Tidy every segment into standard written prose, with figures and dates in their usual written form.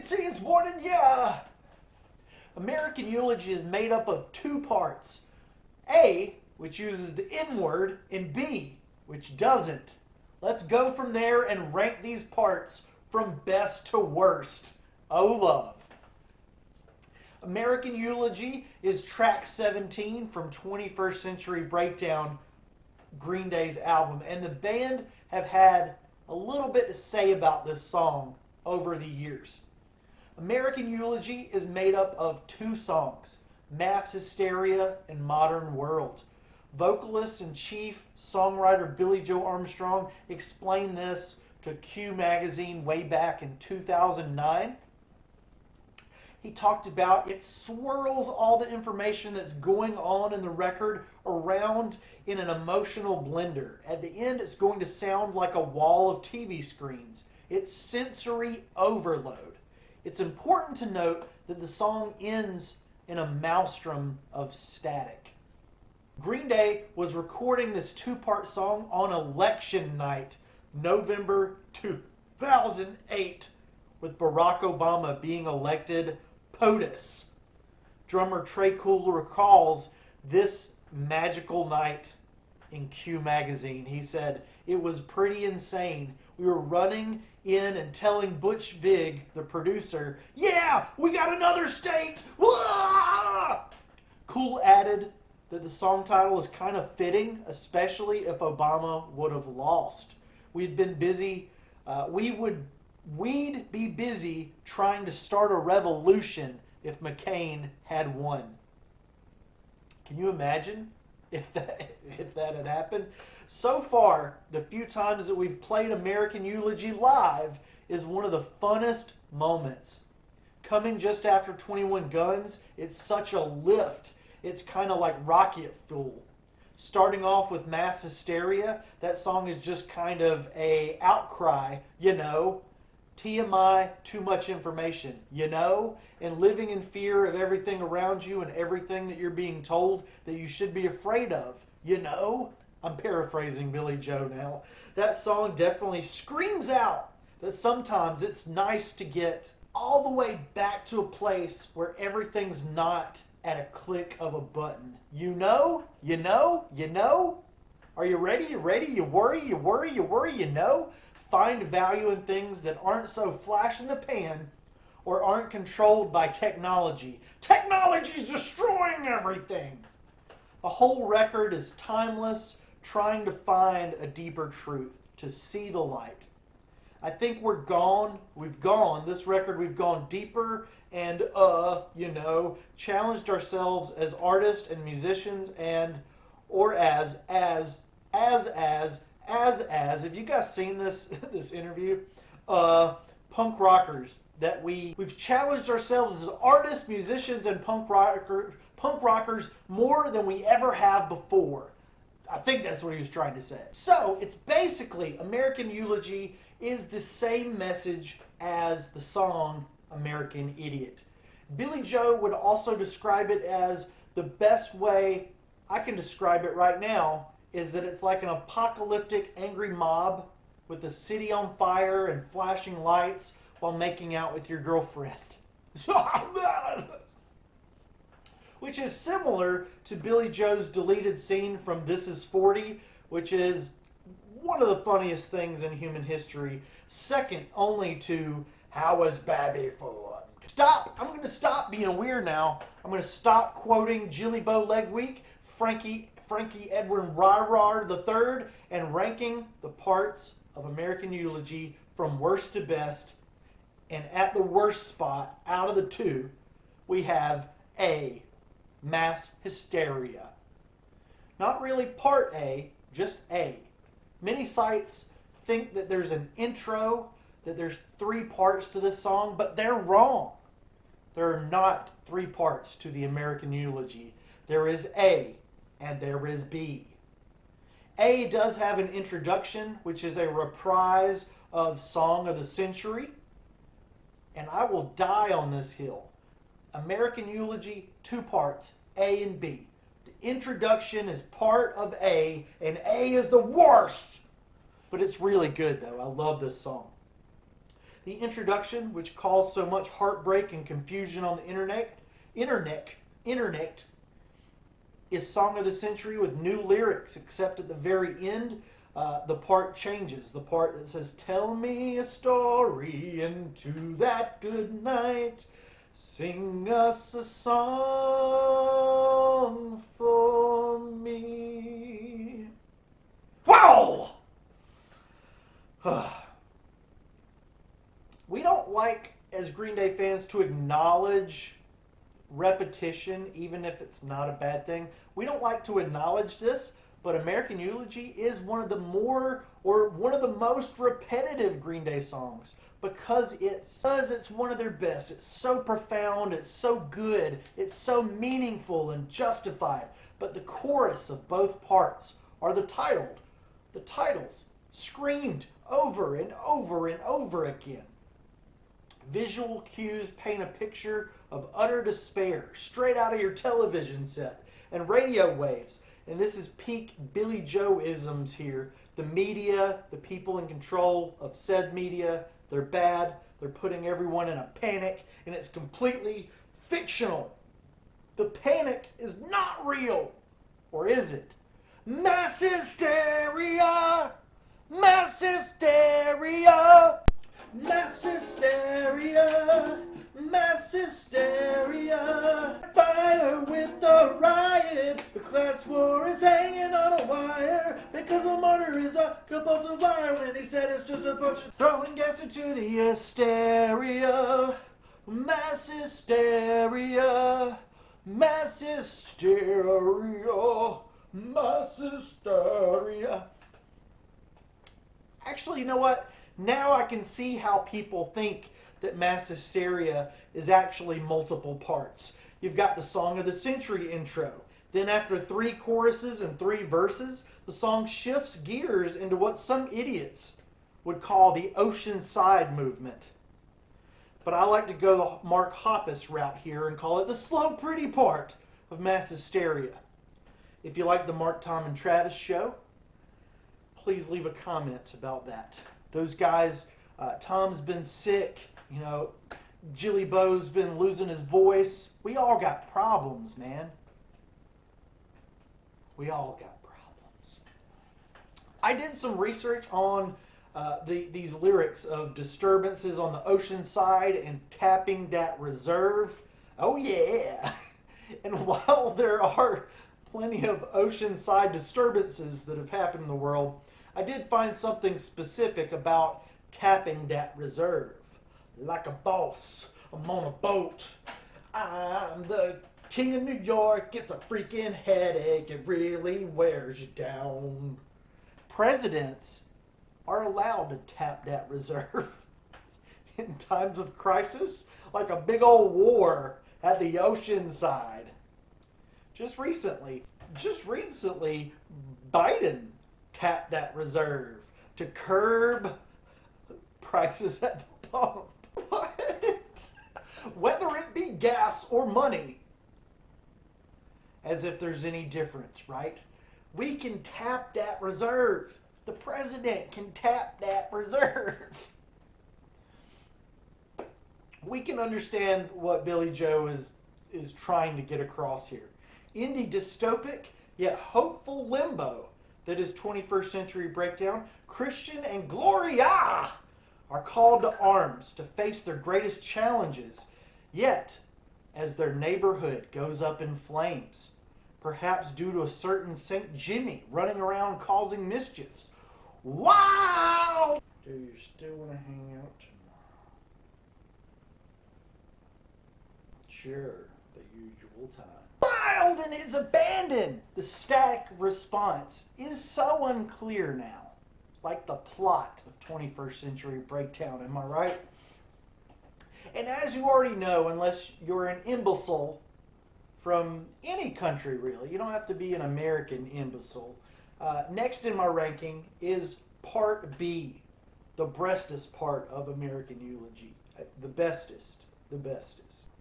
see it's morning, yeah. American Eulogy is made up of two parts. A, which uses the N word, and B, which doesn't. Let's go from there and rank these parts from best to worst. Oh, love. American Eulogy is track 17 from 21st Century Breakdown, Green Day's album. And the band have had a little bit to say about this song over the years. American Eulogy is made up of two songs, Mass Hysteria and Modern World. Vocalist and chief songwriter Billy Joe Armstrong explained this to Q Magazine way back in 2009. He talked about it swirls all the information that's going on in the record around in an emotional blender. At the end, it's going to sound like a wall of TV screens. It's sensory overload. It's important to note that the song ends in a maelstrom of static. Green Day was recording this two-part song on election night, November 2008, with Barack Obama being elected POTUS. Drummer Trey Cool recalls this magical night in Q Magazine. He said, "It was pretty insane. We were running in and telling Butch Vig, the producer, 'Yeah, we got another state!' Wah!" Cool added that the song title is kind of fitting, especially if Obama would have lost. We'd been busy. We'd be busy trying to start a revolution if McCain had won. Can you imagine if that had happened? So far, the few times that we've played American Eulogy live is one of the funnest moments. Coming just after 21 Guns, it's such a lift. It's kind of like rocket fuel. Starting off with Mass Hysteria, that song is just kind of a outcry, TMI, too much information, and living in fear of everything around you and everything that you're being told that you should be afraid of, I'm paraphrasing Billy Joe now. That song definitely screams out that sometimes it's nice to get all the way back to a place where everything's not at a click of a button. Are you ready? You worry, Find value in things that aren't so flash in the pan or aren't controlled by technology. Technology's destroying everything. The whole record is timeless, trying to find a deeper truth, to see the light. I think we've gone deeper and, challenged ourselves as artists and musicians or as, have you guys seen this interview? Punk rockers, that we've challenged ourselves as artists, musicians, and punk rockers more than we ever have before. I think that's what he was trying to say. So, it's basically, American Eulogy is the same message as the song American Idiot. Billy Joe would also describe it as the best way I can describe it right now is that it's like an apocalyptic angry mob with the city on fire and flashing lights while making out with your girlfriend. Which is similar to Billy Joe's deleted scene from This Is 40, which is one of the funniest things in human history, second only to How Was Babby Formed? Stop! I'm going to stop being weird now. I'm going to stop quoting Jilly Bo Legweek, Frankie Edwin Ryrar III, and ranking the parts of American Eulogy from worst to best. And at the worst spot, out of the two, we have A, Mass Hysteria. Not really part A, just A. Many sites think that there's an intro, that there's 3 parts to this song, but they're wrong. There are not 3 parts to the American Eulogy. There is A, and there is B. A does have an introduction, which is a reprise of Song of the Century. And I will die on this hill. American Eulogy, 2 parts, A and B. The introduction is part of A, and A is the worst. But it's really good, though. I love this song. The introduction, which caused so much heartbreak and confusion on the internet, is Song of the Century with new lyrics, except at the very end, the part changes. The part that says, "Tell me a story into that good night. Sing us a song for me." Wow! We don't like, as Green Day fans, to acknowledge repetition, even if it's not a bad thing. We don't like to acknowledge this, but American Eulogy is one of the most repetitive Green Day songs because it's one of their best. It's so profound, it's so good, it's so meaningful and justified. But the chorus of both parts are the titles screamed over and over and over again. Visual cues paint a picture of utter despair straight out of your television set and radio waves. And this is peak Billy Joe-isms here. The media, the people in control of said media, they're bad. They're putting everyone in a panic, and it's completely fictional. The panic is not real. Or is it? Mass hysteria! Mass hysteria! Mass hysteria, mass hysteria. Fire with the riot. The class war is hanging on a wire because a martyr is a compulsive liar when he said it's just a bunch of throwing gas into the hysteria. Mass hysteria, mass hysteria, mass hysteria. Actually, you know what? Now I can see how people think that mass hysteria is actually multiple parts. You've got the Song of the Century intro. Then after 3 choruses and 3 verses, the song shifts gears into what some idiots would call the Oceanside movement. But I like to go the Mark Hoppus route here and call it the slow pretty part of mass hysteria. If you like the Mark, Tom, and Travis show, please leave a comment about that. Those guys, Tom's been sick, Jilly Bo's been losing his voice. We all got problems, man. We all got problems. I did some research on these lyrics of disturbances on the Oceanside and tapping that reserve. Oh yeah! And while there are plenty of Oceanside disturbances that have happened in the world, I did find something specific about tapping that reserve. Like a boss, I'm on a boat. I'm the king of New York. It's a freaking headache. It really wears you down. Presidents are allowed to tap that reserve in times of crisis, like a big old war at the Oceanside. Just recently, Biden tapped that reserve to curb prices at the pump. What? Whether it be gas or money. As if there's any difference, right? We can tap that reserve. The president can tap that reserve. We can understand what Billy Joe is trying to get across here. In the dystopic yet hopeful limbo that is 21st Century Breakdown, Christian and Gloria are called to arms to face their greatest challenges, yet as their neighborhood goes up in flames, perhaps due to a certain St. Jimmy running around causing mischiefs. Wow! Do you still want to hang out tomorrow? Sure, the usual time. Wild and is abandoned! The static response is so unclear now. Like the plot of 21st Century Breakdown, am I right? And as you already know, unless you're an imbecile from any country really, you don't have to be an American imbecile. Next in my ranking is Part B, the breastest part of American Eulogy. The bestest.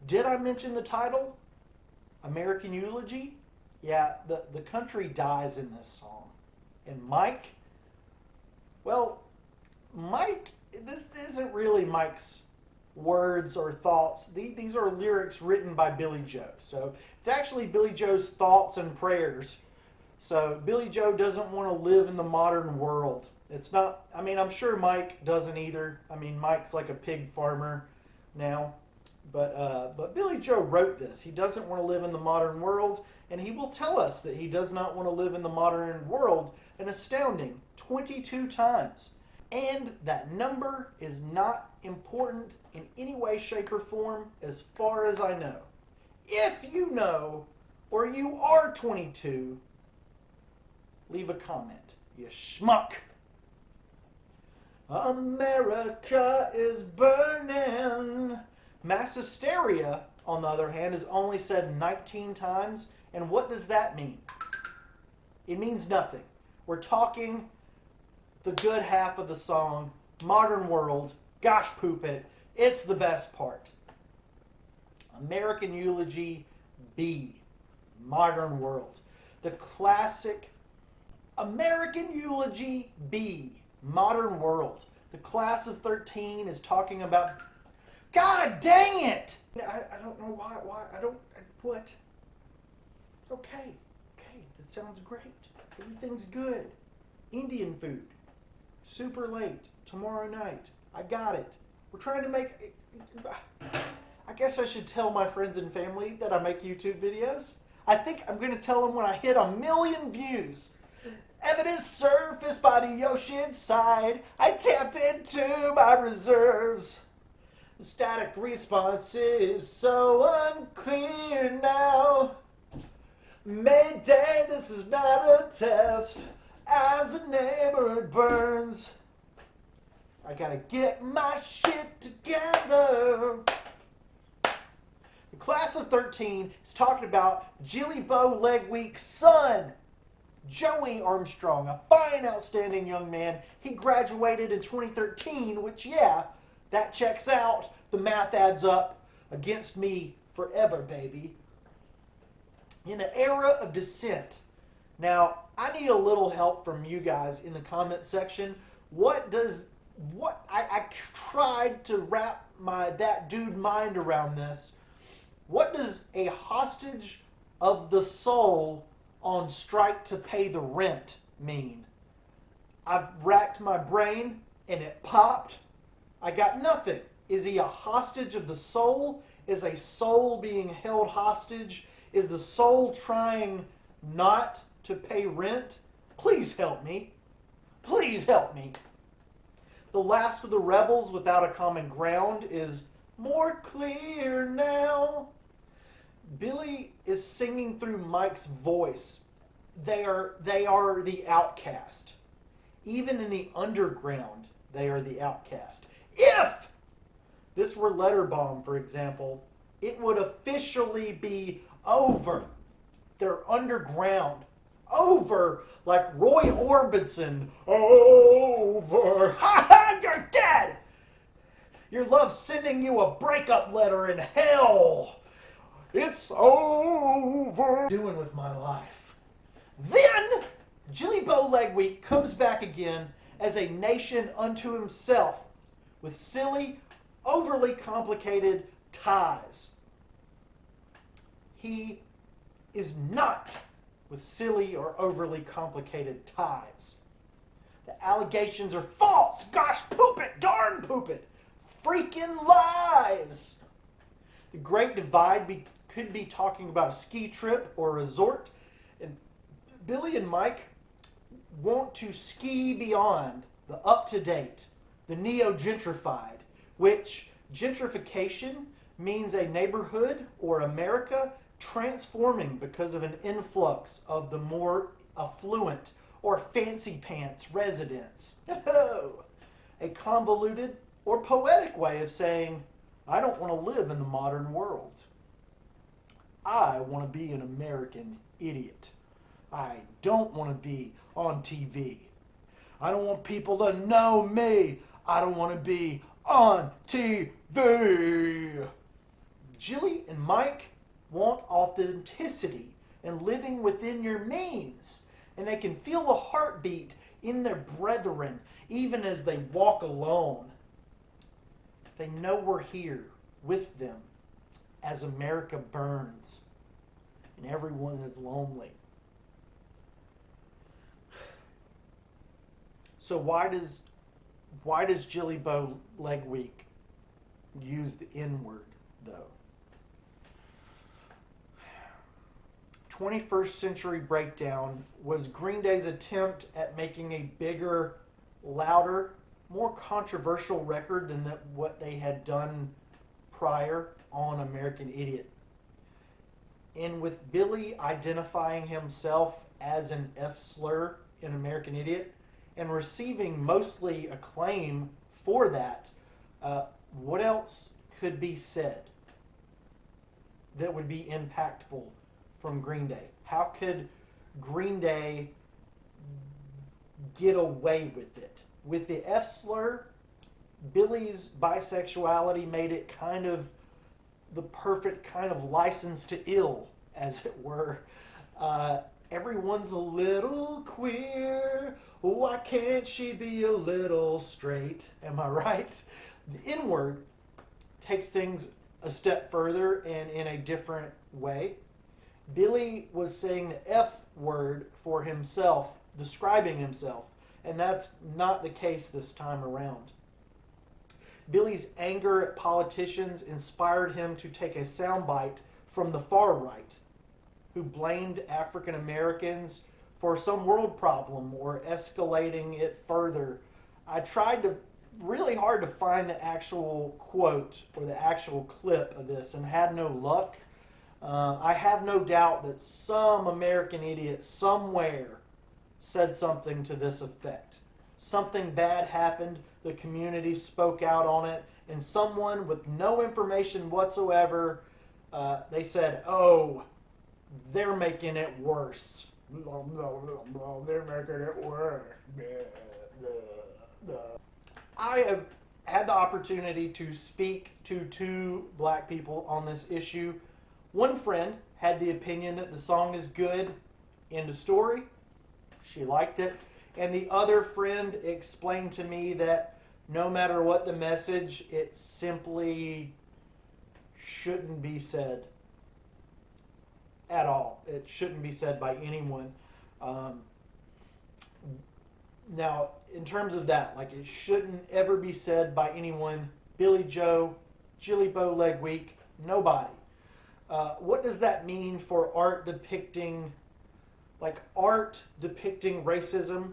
Did I mention the title? American Eulogy? Yeah, the country dies in this song. And Mike this isn't really Mike's words or thoughts. These are lyrics written by Billy Joe. So it's actually Billy Joe's thoughts and prayers. So Billy Joe doesn't want to live in the modern world. It's not, I mean, I'm sure Mike doesn't either. I mean, Mike's like a pig farmer now. But Billy Joe wrote this. He doesn't want to live in the modern world, and he will tell us that he does not want to live in the modern world an astounding 22 times. And that number is not important in any way, shape, or form as far as I know. If you know, or you are 22, leave a comment, you schmuck. America is burning. Mass hysteria, on the other hand, is only said 19 times. And what does that mean? It means nothing. We're talking the good half of the song, modern world, gosh poop it, it's the best part. American Eulogy B, modern world. The classic American Eulogy B, modern world. The class of 13 is talking about, God dang it! I don't know why, what? Okay, that sounds great. Everything's good. Indian food. Super late. Tomorrow night. I got it. We're trying to make... I guess I should tell my friends and family that I make YouTube videos. I think I'm going to tell them when I hit 1 million views. Evidence surfaced by the Oceanside. I tapped into my reserves. The static response is so unclear now. Mayday, this is not a test. As a neighborhood burns, I gotta get my shit together. The class of 13 is talking about Jilly Bow Leg Week's son, Joey Armstrong, a fine, outstanding young man. He graduated in 2013, which, yeah, that checks out. The math adds up against me forever, baby. In an era of dissent. Now, I need a little help from you guys in the comment section. I tried to wrap that dude mind around this. What does a hostage of the soul on strike to pay the rent mean? I've racked my brain and it popped. I got nothing. Is he a hostage of the soul? Is a soul being held hostage? Is the soul trying not to pay rent? Please help me. Please help me. The last of the rebels without a common ground is more clear now. Billy is singing through Mike's voice. They are the outcast. Even in the underground, they are the outcast. If this were Letterbomb, for example, it would officially be over. They're underground. Over, like Roy Orbison. Over. Ha ha, you're dead! Your love's sending you a breakup letter in hell. It's over. Doing with my life. Then, Jilly Bow Leg Week comes back again as a nation unto himself with silly, overly complicated ties. He is not with silly or overly complicated ties. The allegations are false. Gosh, poop it, darn poop it. Freaking lies. The Great Divide could be talking about a ski trip or a resort. And Billy and Mike want to ski beyond the up-to-date, the neo-gentrified, which gentrification means a neighborhood or America transforming because of an influx of the more affluent or fancy pants residents. A convoluted or poetic way of saying, I don't want to live in the modern world. I want to be an American idiot. I don't want to be on TV. I don't want people to know me. I don't want to be on TV. Jilly and Mike want authenticity and living within your means. And they can feel the heartbeat in their brethren even as they walk alone. They know we're here with them as America burns and everyone is lonely. So why does Jilly Bow Leg Week use the N-word, though? 21st Century Breakdown was Green Day's attempt at making a bigger, louder, more controversial record than what they had done prior on American Idiot. And with Billy identifying himself as an F-slur in American Idiot and receiving mostly acclaim for that, what else could be said that would be impactful from Green Day? How could Green Day get away with it? With the F-slur, Billy's bisexuality made it kind of the perfect kind of license to ill, as it were. Everyone's a little queer. Why can't she be a little straight? Am I right? The N-word takes things a step further and in a different way. Billy was saying the F word for himself, describing himself, and that's not the case this time around. Billy's anger at politicians inspired him to take a soundbite from the far right, who blamed African Americans for some world problem or escalating it further. I tried really hard to find the actual quote or the actual clip of this and had no luck. I have no doubt that some American idiot somewhere said something to this effect. Something bad happened, the community spoke out on it, and someone with no information whatsoever, they said, "Oh, they're making it worse. They're making it worse." I have had the opportunity to speak to two black people on this issue. One friend had the opinion that the song is good, end of story. She liked it. And the other friend explained to me that no matter what the message, it simply shouldn't be said at all. It shouldn't be said by anyone. Now, in terms of that, like, it shouldn't ever be said by anyone. Billy Joe, Jilly Bow Leg Week, nobody. What does that mean for art depicting racism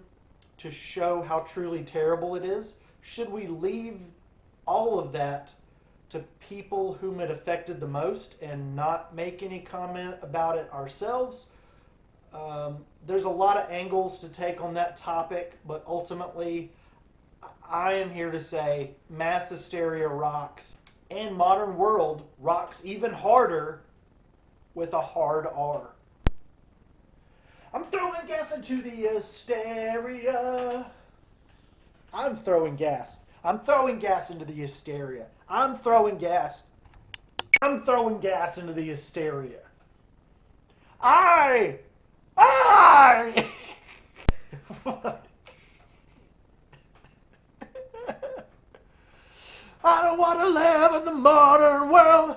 to show how truly terrible it is? Should we leave all of that to people whom it affected the most and not make any comment about it ourselves? There's a lot of angles to take on that topic, but ultimately, I am here to say mass hysteria rocks, and modern world rocks even harder with a hard R. I'm throwing gas into the hysteria. I'm throwing gas. I'm throwing gas into the hysteria. I'm throwing gas. I'm throwing gas into the hysteria. I don't want to live in the modern world.